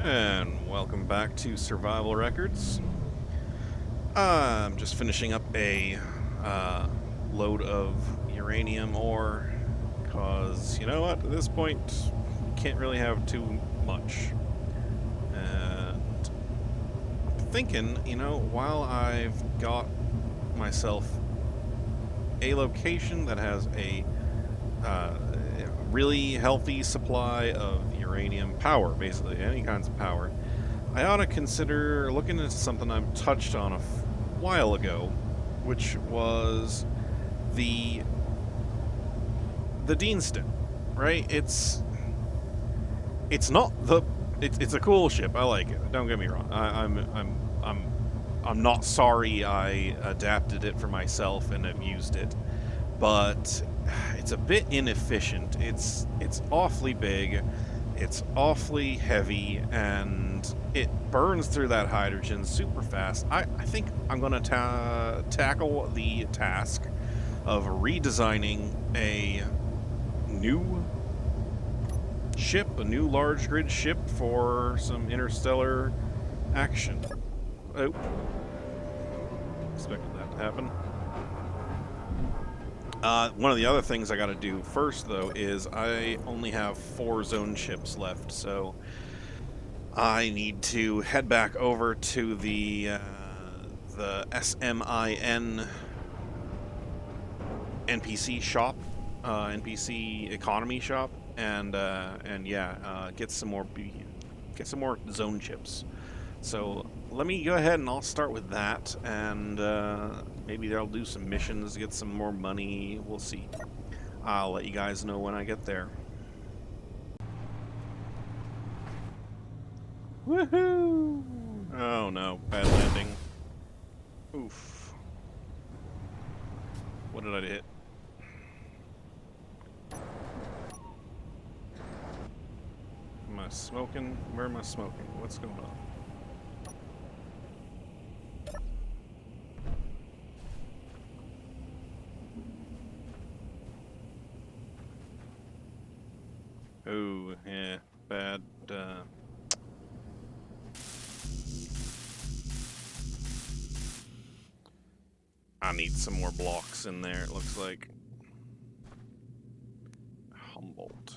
And welcome back to Survival Records. I'm just finishing up a load of uranium ore, because, you know what, at this point, can't really have too much. And I'm thinking, while I've got myself a location that has a really healthy supply of uranium power, basically, any kinds of power, I ought to consider looking into something I've touched on a while ago, which was the Dean Stick, right? It's not the it's a cool ship. I like it. Don't get me wrong. I'm not sorry I adapted it for myself and have used it, but it's a bit inefficient. It's awfully big. It's awfully heavy, and it burns through that hydrogen super fast. I think I'm going to tackle the task of redesigning a new ship, a new large grid ship for some interstellar action. Oh, expected that to happen. One of the other things I got to do first, though, is I only have 4 zone ships left, so I need to head back over to the SMIN NPC shop, NPC economy shop, and yeah, get some more zone chips. So let me go ahead and I'll start with that, and maybe I'll do some missions to get some more money. We'll see. I'll let you guys know when I get there. Woohoo! Oh no, bad landing. Oof. What did I hit? Am I smoking? Where am I smoking? What's going on? Oh, yeah, bad, I need some more blocks in there, it looks like. Humboldt.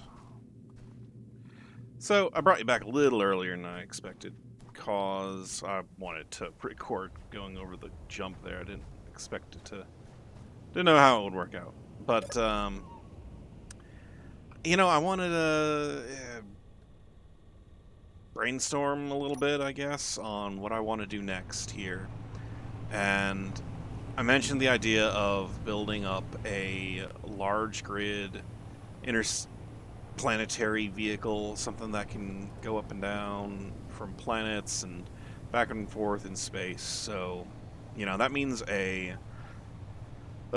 So, I brought you back a little earlier than I expected, because I wanted to record going over the jump there. I didn't expect it to... Didn't know how it would work out. But, I wanted to brainstorm a little bit, I guess, on what I want to do next here. And I mentioned the idea of building up a large grid interplanetary vehicle, something that can go up and down from planets and back and forth in space. So, that means a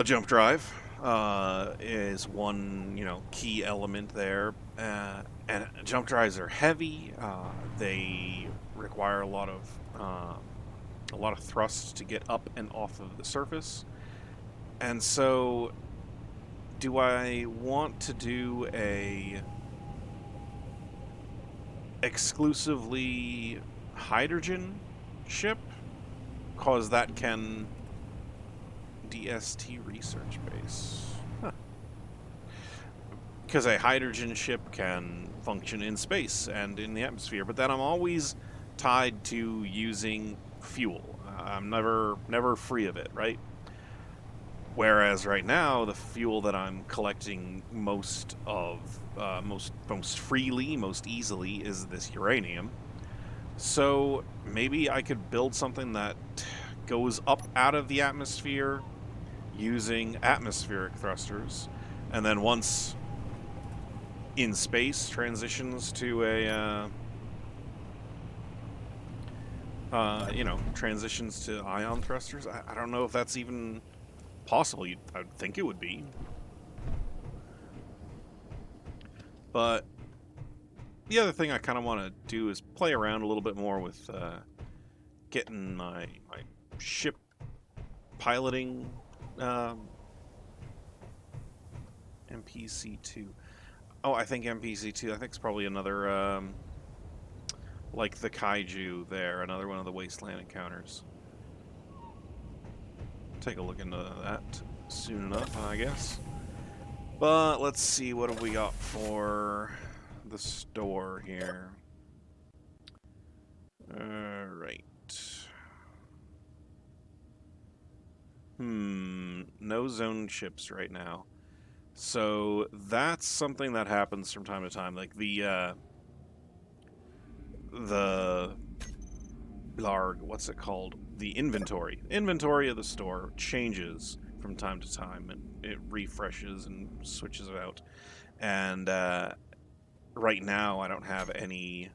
jump drive is one, key element there. And jump drives are heavy. They require a lot of thrust to get up and off of the surface. And so, do I want to do a exclusively hydrogen ship? Because that can... DST research base. Because a hydrogen ship can function in space and in the atmosphere, but then I'm always tied to using fuel. I'm never free of it, right? Whereas right now, the fuel that I'm collecting most freely, most easily, is this uranium. So maybe I could build something that goes up out of the atmosphere using atmospheric thrusters, and then once in space transitions to a transitions to ion thrusters. I don't know if that's even possible. I would think it would be, but the other thing I kind of want to do is play around a little bit more with getting my ship piloting NPC2. Oh, I think NPC2. I think it's probably another like the kaiju there, another one of the Wasteland Encounters. Take a look into that soon enough, I guess. But let's see, what have we got for the store here? Alright. No zone chips right now. So that's something that happens from time to time. Like what's it called? The inventory. Inventory of the store changes from time to time, and it refreshes and switches it out. And right now I don't have any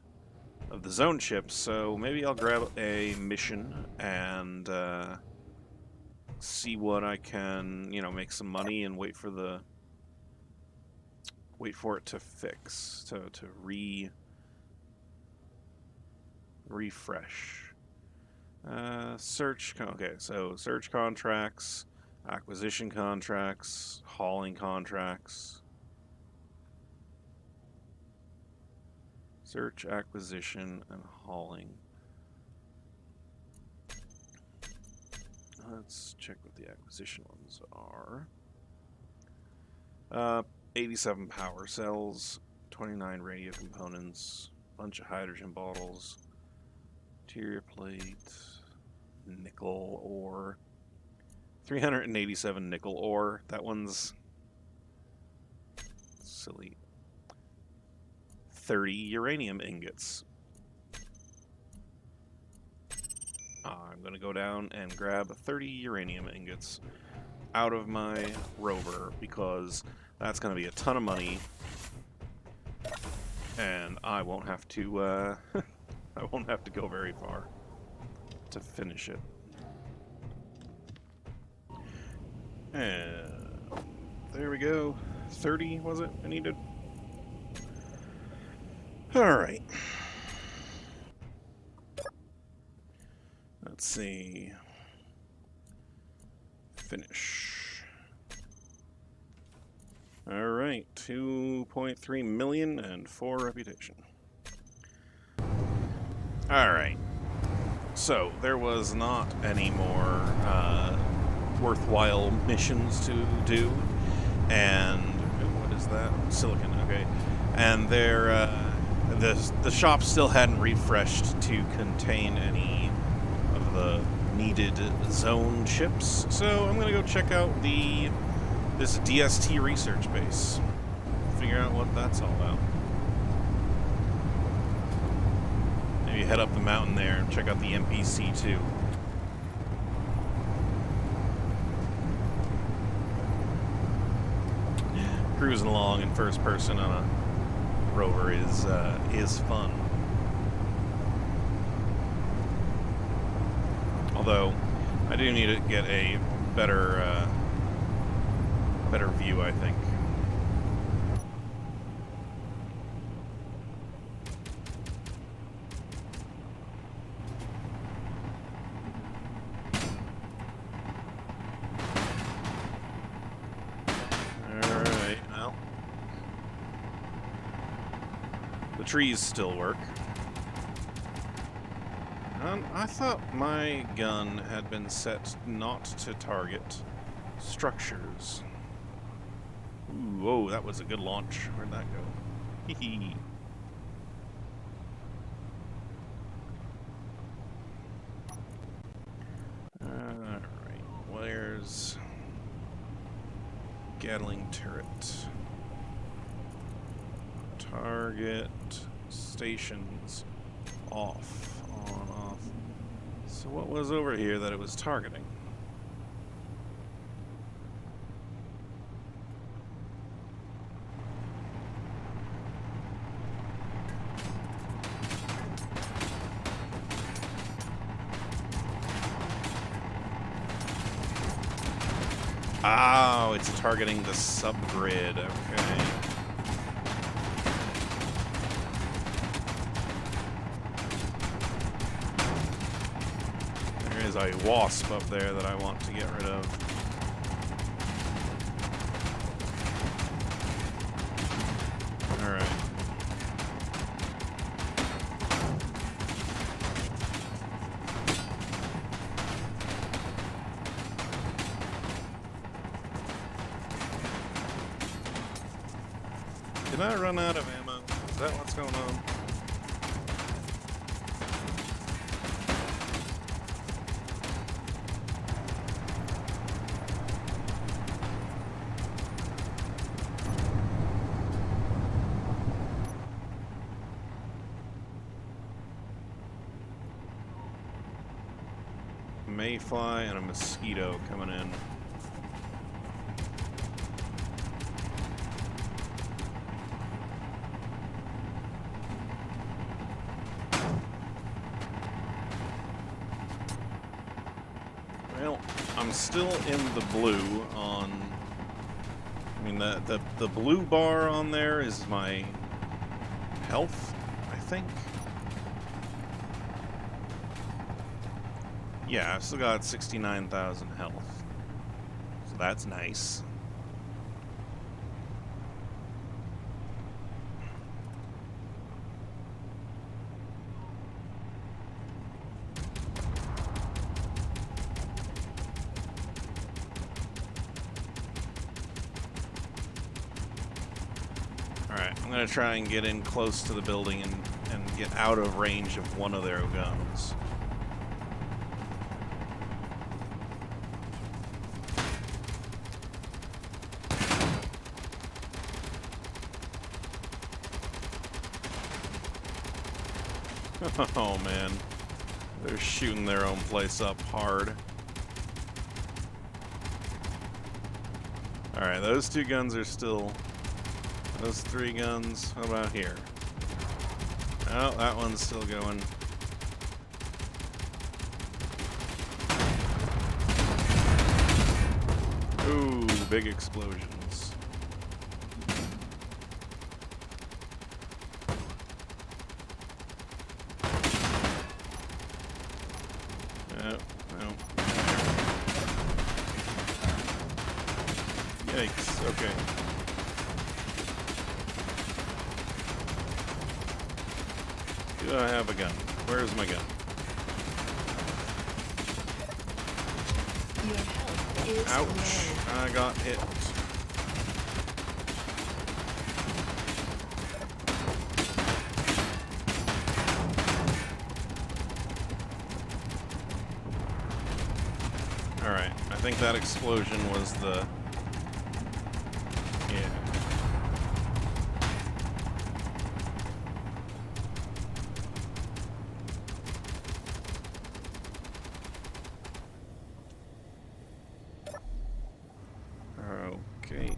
of the zone chips, so maybe I'll grab a mission and see what I can, make some money and wait for it to fix, to refresh. Search, okay, so search contracts, acquisition contracts, hauling contracts. Search, acquisition, and hauling. Let's check what the acquisition ones are. 87 power cells, 29 radio components, bunch of hydrogen bottles, interior plate, nickel ore, 387 nickel ore. That one's silly. 30 uranium ingots. I'm going to go down and grab 30 uranium ingots out of my rover because that's going to be a ton of money, and I won't have to I won't have to go very far to finish it. And there we go. 30 was it I needed? Alright. Let's see. Finish. Alright, 2.3 million and 4 reputation. Alright. So, there was not any more worthwhile missions to do. And what is that? Silicon, okay. And the shop still hadn't refreshed to contain any of the needed zone chips. So I'm gonna go check out this DST research base. Figure out what that's all about. Maybe head up the mountain there and check out the NPC too. Cruising along in first person on a rover is fun. Although I do need to get a better view, I think. Alright, well. The trees still work. I thought my gun had been set not to target structures. Ooh, whoa, that was a good launch. Where'd that go? Hee. Alright, where's Gatling turret? Target stations off. On, off. So what was over here that it was targeting? Oh, it's targeting the subgrid. Okay. There's a wasp up there that I want to get rid of. Alright. Did I run out of ammo? Is that what's going on? Mayfly and a mosquito coming in. Well, I'm still in the blue on... I mean, the blue bar on there is my health, I think. Yeah, I've still got 69,000 health. So that's nice. Alright, I'm gonna try and get in close to the building and get out of range of one of their guns. Oh man, they're shooting their own place up hard. Alright, those two guns are still... Those three guns, how about here? Oh, that one's still going. Ooh, big explosions. Yikes, okay. Do I have a gun? Where's my gun? Your health is Ouch, low. I got hit. Alright, I think that explosion was the... Yeah. Okay.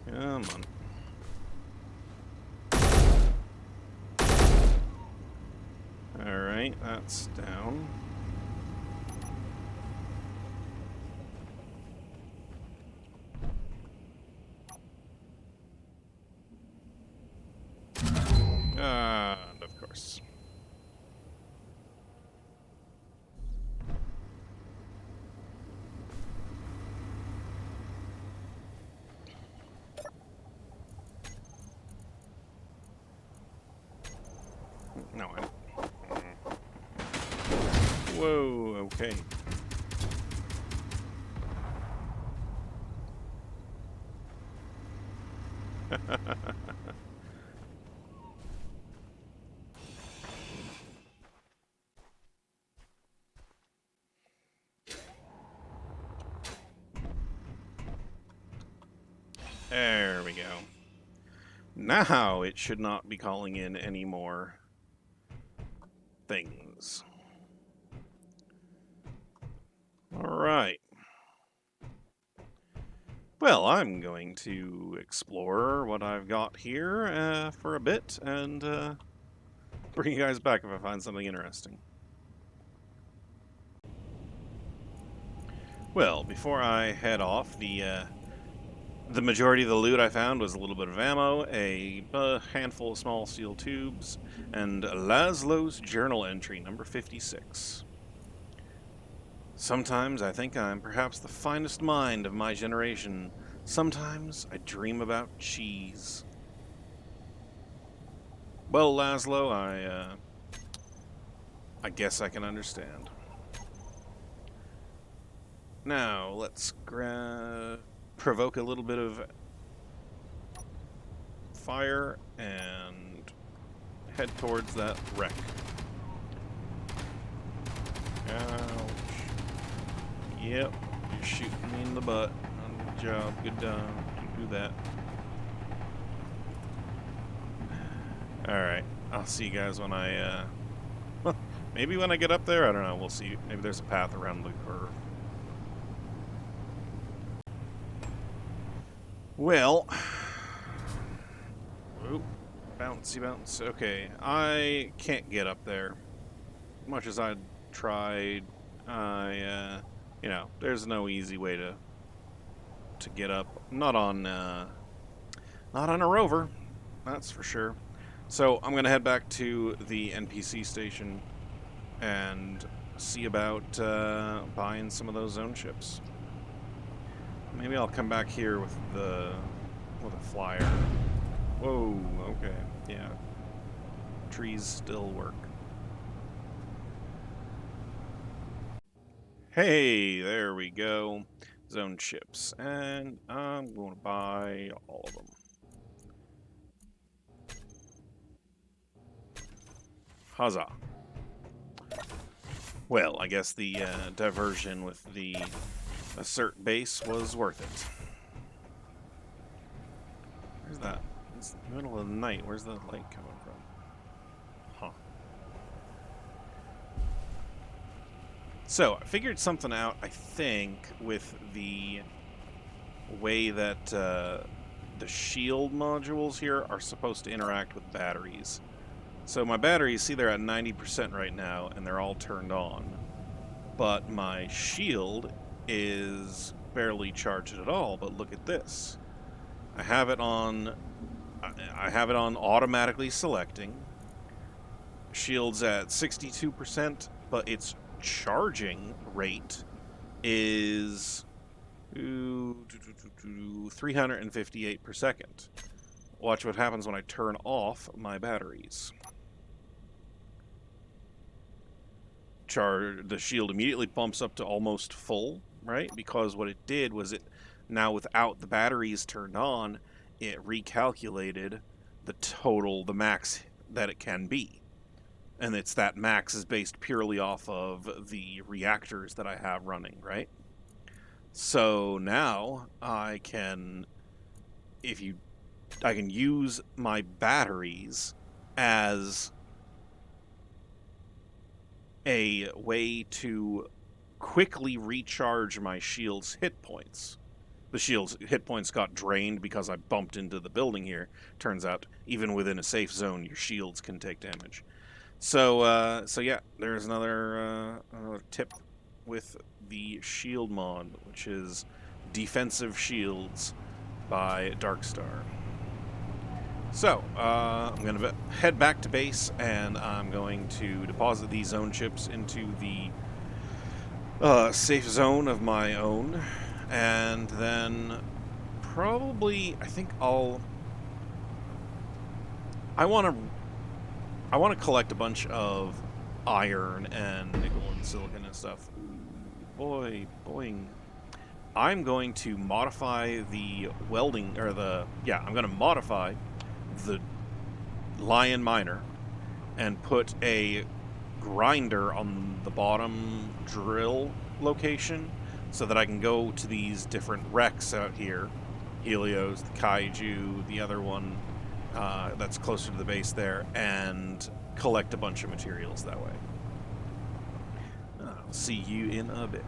Come on. Alright, that's down. And of course. No, I... Whoa, okay. There we go. Now it should not be calling in any more things. Alright. Well, I'm going to explore what I've got here for a bit and bring you guys back if I find something interesting. Well, before I head off, the majority of the loot I found was a little bit of ammo, a handful of small steel tubes, and Laszlo's journal entry, number 56. Sometimes I think I'm perhaps the finest mind of my generation. Sometimes I dream about cheese. Well, Laszlo, I guess I can understand. Now, let's provoke a little bit of fire and head towards that wreck. Ouch. Yep, you're shooting me in the butt. Good job, good done. Do that. Alright, I'll see you guys when I, maybe when I get up there? I don't know, we'll see. Maybe there's a path around the curve. Well, oop, bouncy bounce. Okay, I can't get up there. Much as I tried, you know, there's no easy way to get up. Not on a rover, that's for sure. So I'm gonna head back to the NPC station and see about buying some of those zone chips. Maybe I'll come back here with a flyer. Whoa, okay, yeah. Trees still work. Hey, there we go. Zone chips. And I'm going to buy all of them. Huzzah. Well, I guess the diversion with the assert base was worth it. Where's that? It's the middle of the night. Where's the light coming from? Huh. So, I figured something out, I think, with the way that the shield modules here are supposed to interact with batteries. So my batteries, see, they're at 90% right now, and they're all turned on. But my shield is barely charged at all, but look at this. I have it on automatically selecting. Shield's at 62%, but its charging rate is 358 per second. Watch what happens when I turn off my batteries. The shield immediately bumps up to almost full, right? Because what it did was now without the batteries turned on, it recalculated the max that it can be. And that max is based purely off of the reactors that I have running, right? So now I can use my batteries as a way to quickly recharge my shield's hit points. The shield's hit points got drained because I bumped into the building here. Turns out, even within a safe zone, your shields can take damage. So yeah, there's another tip with the shield mod, which is Defensive Shields by Darkstar. So, I'm going to head back to base, and I'm going to deposit these zone chips into the safe zone of my own, and then probably, I think I want to collect a bunch of iron and nickel and silicon and stuff. Ooh, boing. I'm going to modify the welding, or I'm going to modify the Lion Miner and put a grinder on the bottom drill location so that I can go to these different wrecks out here. Helios, the Kaiju, the other one that's closer to the base there, and collect a bunch of materials that way. I'll see you in a bit.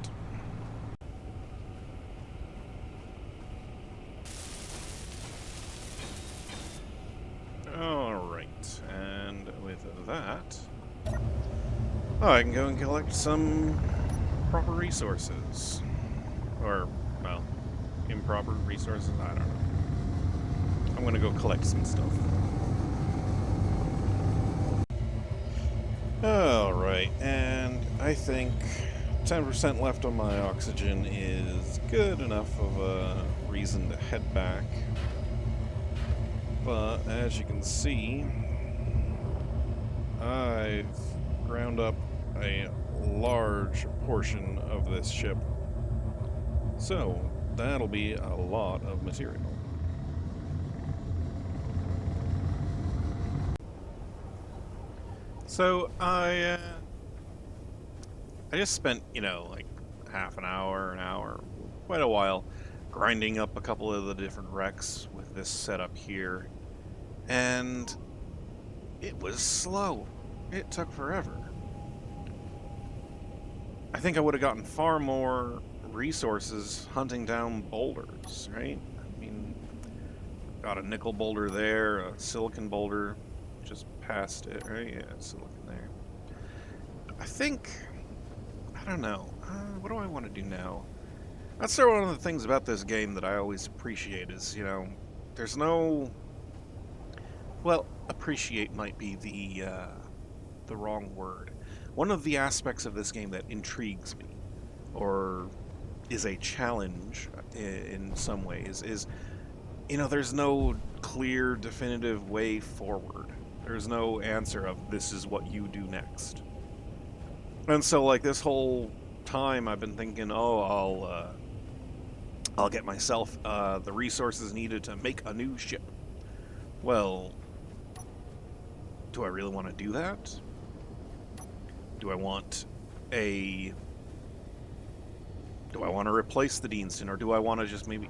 Alright, and with that, I can go and collect some proper resources. Or, well, improper resources, I don't know. I'm gonna go collect some stuff. Alright, and I think 10% left on my oxygen is good enough of a reason to head back. But, as you can see, I've ground up a large portion of this ship. So, that'll be a lot of material. So, I just spent, like half an hour, quite a while, grinding up a couple of the different wrecks with this setup here. And it was slow. It took forever. I think I would have gotten far more resources hunting down boulders, right? I mean, got a nickel boulder there, a silicon boulder just past it, right? Yeah, silicon there. I don't know. What do I want to do now? That's sort of one of the things about this game that I always appreciate is, there's no... Well, appreciate might be the wrong word. One of the aspects of this game that intrigues me, or is a challenge in some ways, is, there's no clear, definitive way forward. There's no answer of, this is what you do next. And so, like, this whole time I've been thinking, oh, I'll get myself the resources needed to make a new ship. Well, do I really want to do that? Do I want to replace the Deanston, or do I want to just maybe...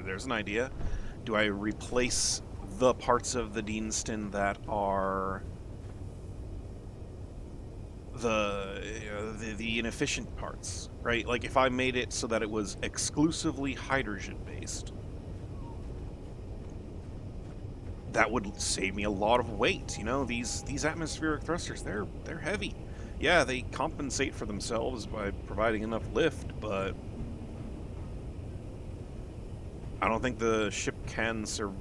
there's an idea. Do I replace the parts of the Deanston that are the inefficient parts, right? Like, if I made it so that it was exclusively hydrogen-based, that would save me a lot of weight. These atmospheric thrusters, they're heavy. Yeah, they compensate for themselves by providing enough lift, but I don't think the ship can survive.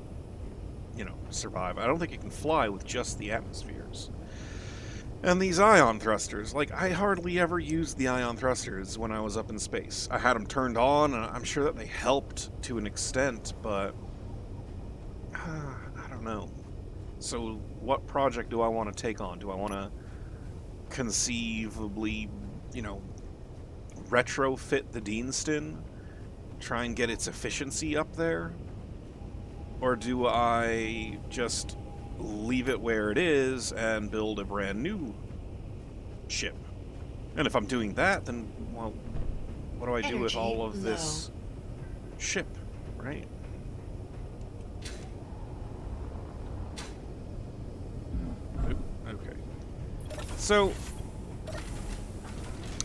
I don't think it can fly with just the atmospheres. And these ion thrusters, like, I hardly ever used the ion thrusters when I was up in space. I had them turned on, and I'm sure that they helped to an extent, but I don't know. So what project do I want to take on? Do I want to conceivably, retrofit the Deanston? Try and get its efficiency up there? Or do I just leave it where it is and build a brand new ship? And if I'm doing that, then, well, what do I do with all of this ship, right? Okay. So,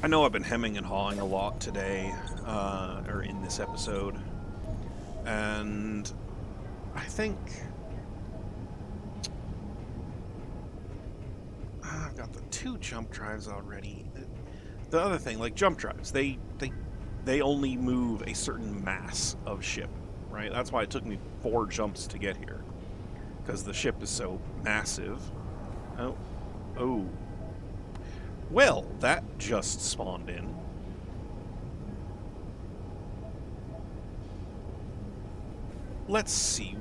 I know I've been hemming and hawing a lot today, or in this episode, and I think I've got the 2 jump drives already. The other thing, like jump drives, they only move a certain mass of ship, right? That's why it took me 4 jumps to get here, because the ship is so massive. Oh. Well, that just spawned in. Let's see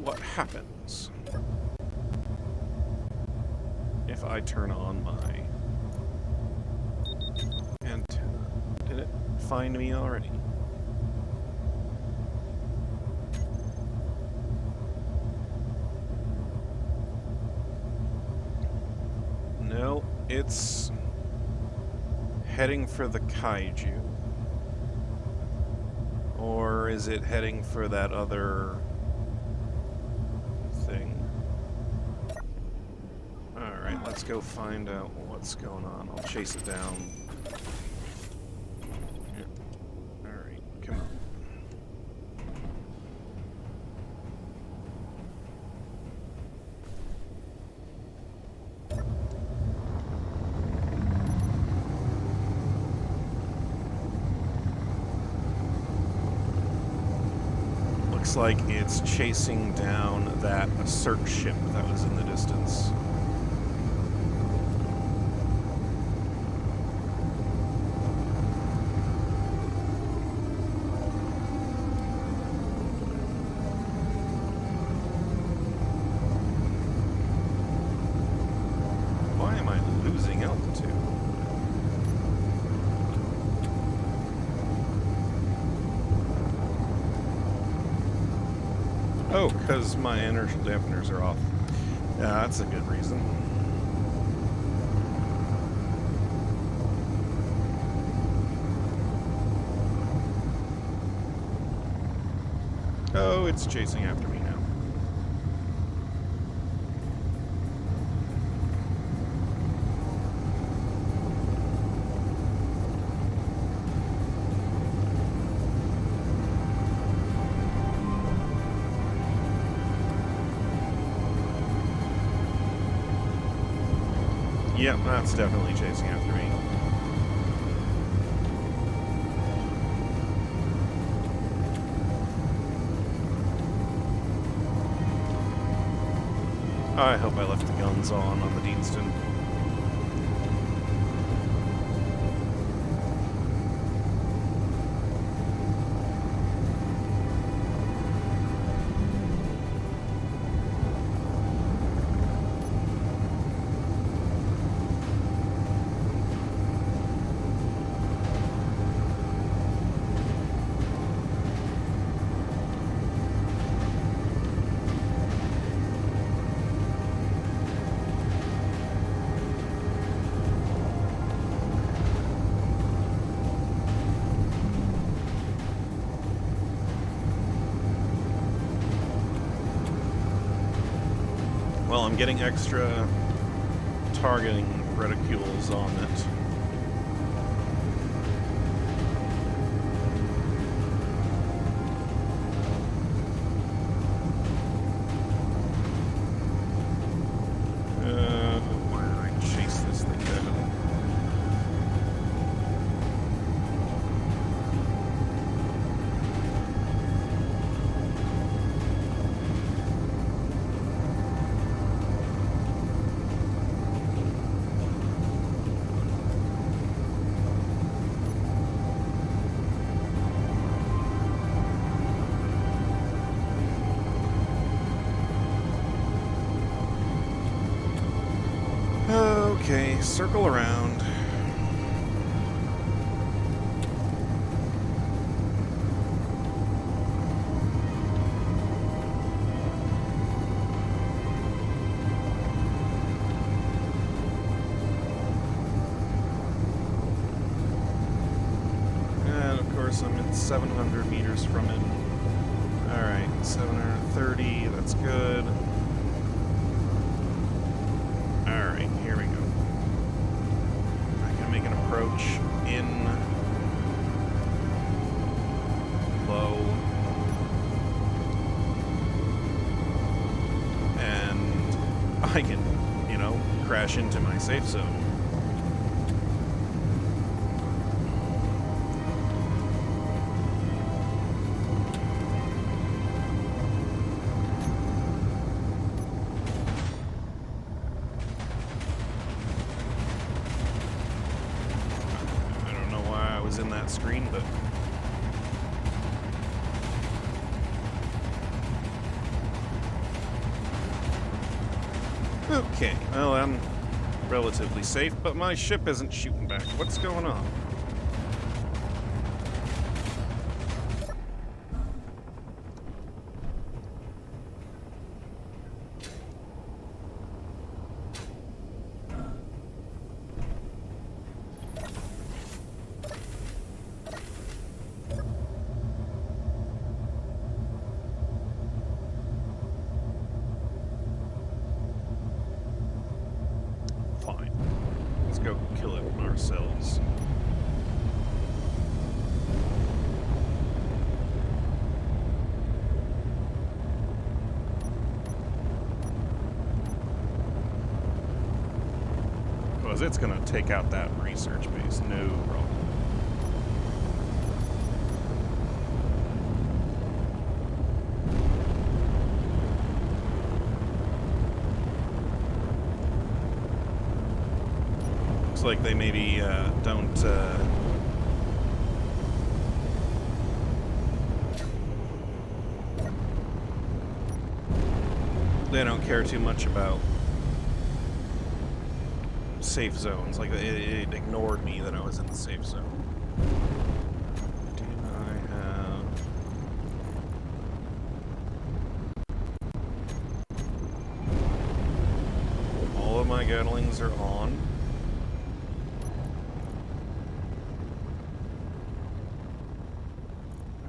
what happens if I turn on my antenna. Did it find me already? No, it's heading for the kaiju. Or is it heading for that other thing? Alright, let's go find out what's going on. I'll chase it down. Alright, come on. Looks like it's chasing down that Assert ship that was in the distance. Why am I losing altitude? Oh, because my inertial dampeners are off. Yeah, that's a good reason. Oh, it's chasing after me now. Yep, that's definitely chasing after me. I hope I left the guns on the Deanston. Well, I'm getting extra targeting reticules on it. Why did I chase this thing down? Okay, circle around. And of course I'm at 700 meters from it. Alright, 730, that's good. Alright, here we go. I can make an approach in low. And I can, you know, crash into my safe zone. In that screen, but okay, well, I'm relatively safe, but my ship isn't shooting back. What's going on? Go kill it ourselves. Because it's gonna take out that research base, no problem. Like they maybe don't they don't care too much about safe zones. Like it ignored me that I was in the safe zone. Do I have things are on.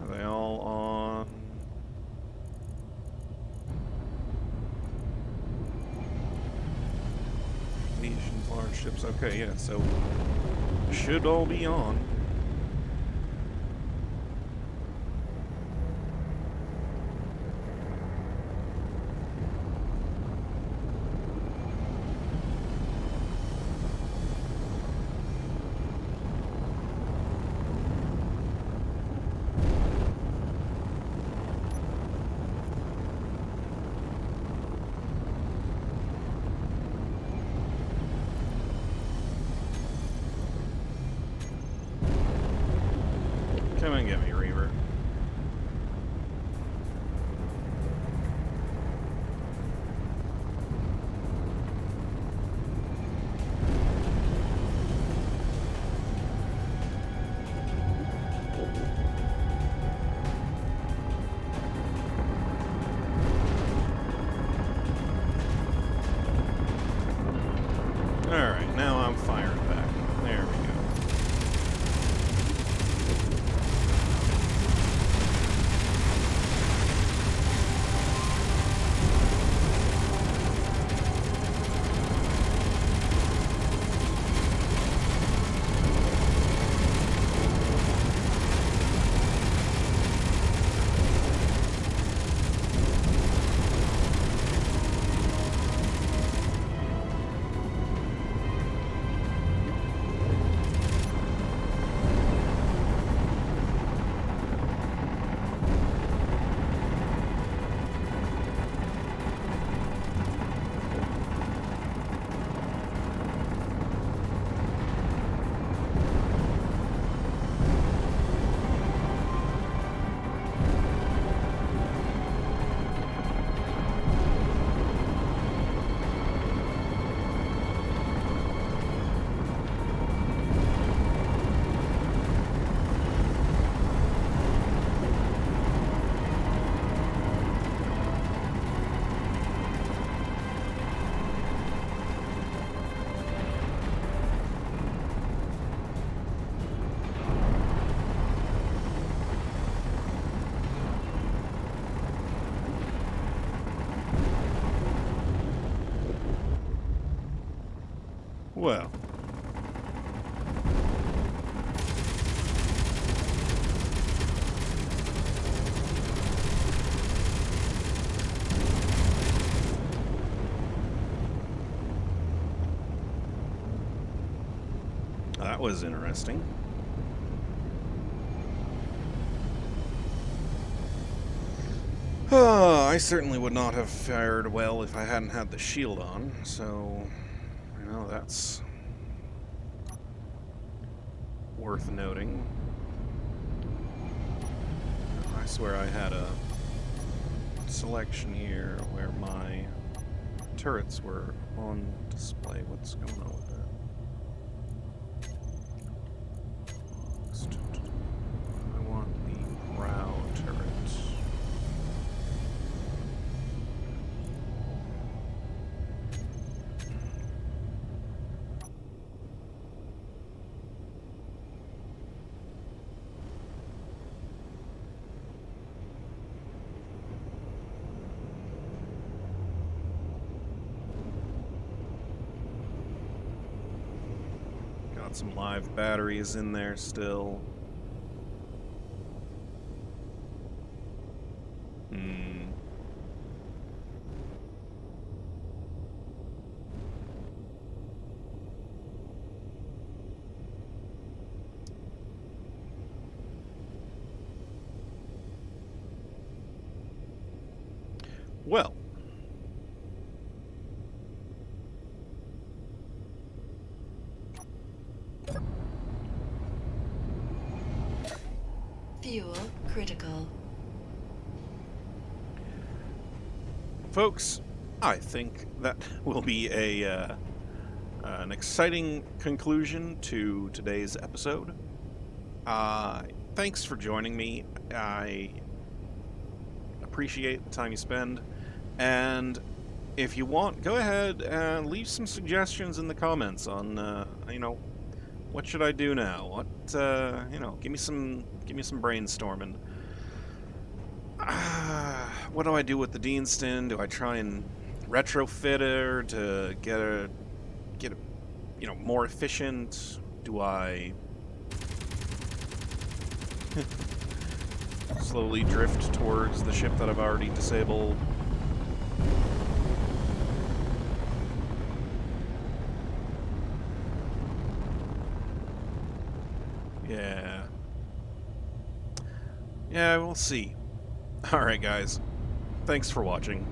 Are they all on? Nations, large ships. Okay, yeah, so should all be on. Come and get me, Reaver. Alright, now I'm firing back. There we go. Well. That was interesting. I certainly would not have fared well if I hadn't had the shield on, so, you know, that's worth noting. I swear I had a selection here where my turrets were on display. What's going on with that? I want the brow turret. Some live batteries in there still. Well. Fuel critical. Folks, I think that will be an exciting conclusion to today's episode. Thanks for joining me. I appreciate the time you spend, and if you want, go ahead and leave some suggestions in the comments on, what should I do now? What, give me some brainstorming. What do I do with the Deanston? Do I try and retrofit her to get a, more efficient? Do I slowly drift towards the ship that I've already disabled? Yeah. Yeah, we'll see. Alright, guys. Thanks for watching.